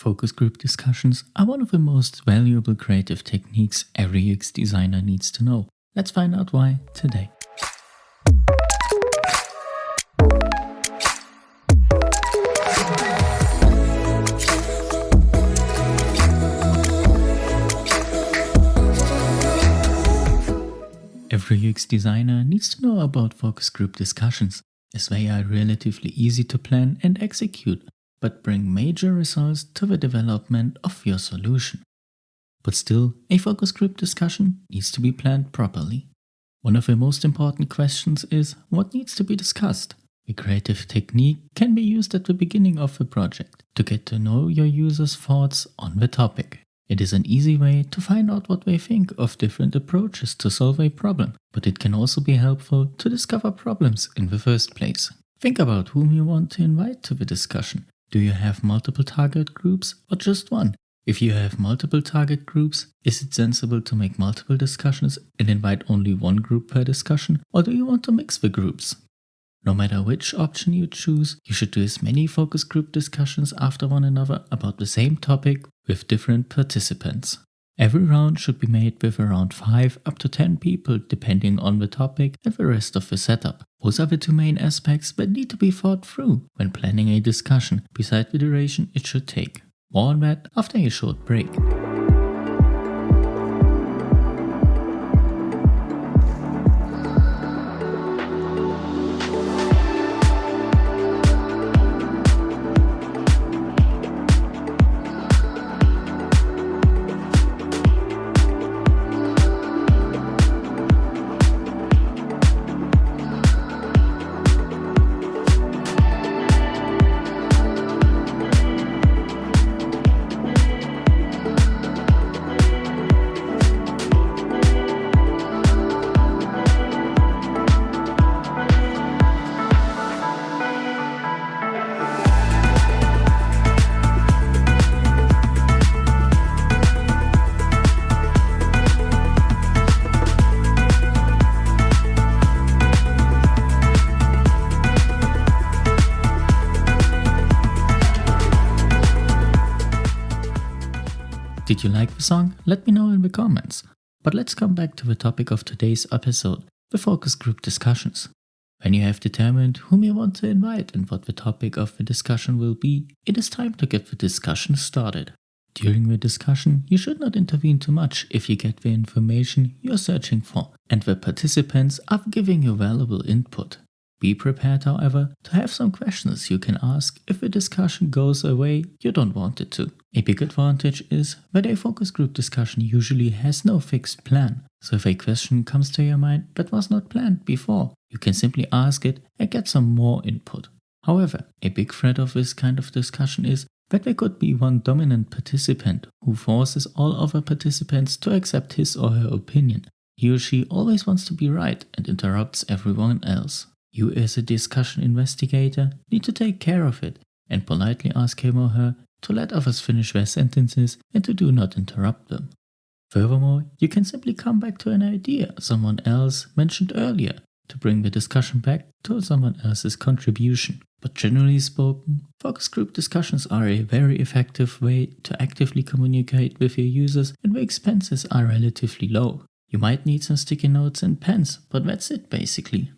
Focus group discussions are one of the most valuable creative techniques every UX designer needs to know. Let's find out why today. Every UX designer needs to know about focus group discussions, as they are relatively easy to plan and execute, but bring major results to the development of your solution. But still, a focus group discussion needs to be planned properly. One of the most important questions is what needs to be discussed. A creative technique can be used at the beginning of the project to get to know your users' thoughts on the topic. It is an easy way to find out what they think of different approaches to solve a problem, but it can also be helpful to discover problems in the first place. Think about whom you want to invite to the discussion. Do you have multiple target groups or just one? If you have multiple target groups, is it sensible to make multiple discussions and invite only one group per discussion, or do you want to mix the groups? No matter which option you choose, you should do as many focus group discussions after one another about the same topic with different participants. Every round should be made with around 5 up to 10 people depending on the topic and the rest of the setup. Those are the two main aspects that need to be thought through when planning a discussion, besides the duration it should take. More on that after a short break. Did you like the song? Let me know in the comments. But let's come back to the topic of today's episode, the focus group discussions. When you have determined whom you want to invite and what the topic of the discussion will be, it is time to get the discussion started. During the discussion, you should not intervene too much if you get the information you're searching for and the participants are giving you valuable input. Be prepared, however, to have some questions you can ask if the discussion goes a way you don't want it to. A big advantage is that a focus group discussion usually has no fixed plan. So if a question comes to your mind that was not planned before, you can simply ask it and get some more input. However, a big threat of this kind of discussion is that there could be one dominant participant who forces all other participants to accept his or her opinion. He or she always wants to be right and interrupts everyone else. You as a discussion investigator need to take care of it and politely ask him or her to let others finish their sentences and to do not interrupt them. Furthermore, you can simply come back to an idea someone else mentioned earlier to bring the discussion back to someone else's contribution. But generally spoken, focus group discussions are a very effective way to actively communicate with your users and the expenses are relatively low. You might need some sticky notes and pens, but that's it basically.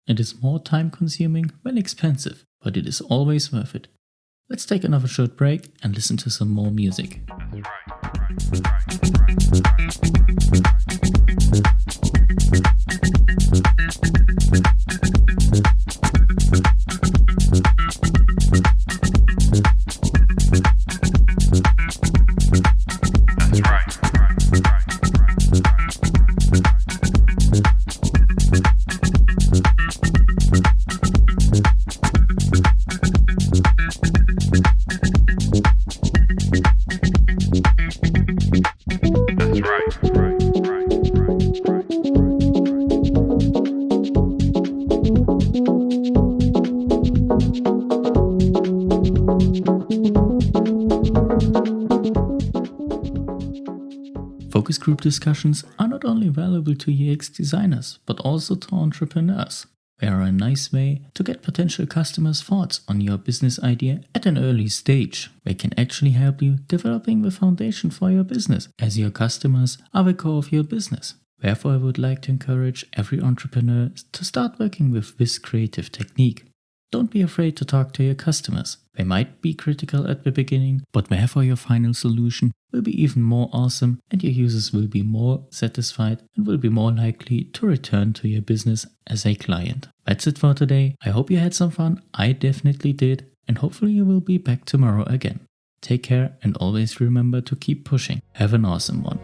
It is more time consuming than expensive, but it is always worth it. Let's take another short break and listen to some more music. Focus group discussions are not only valuable to UX designers, but also to entrepreneurs. They are a nice way to get potential customers' thoughts on your business idea at an early stage. They can actually help you developing the foundation for your business, as your customers are the core of your business. Therefore, I would like to encourage every entrepreneur to start working with this creative technique. Don't be afraid to talk to your customers. They might be critical at the beginning, but therefore your final solution will be even more awesome and your users will be more satisfied and will be more likely to return to your business as a client. That's it for today. I hope you had some fun. I definitely did, and hopefully you will be back tomorrow again. Take care and always remember to keep pushing. Have an awesome one.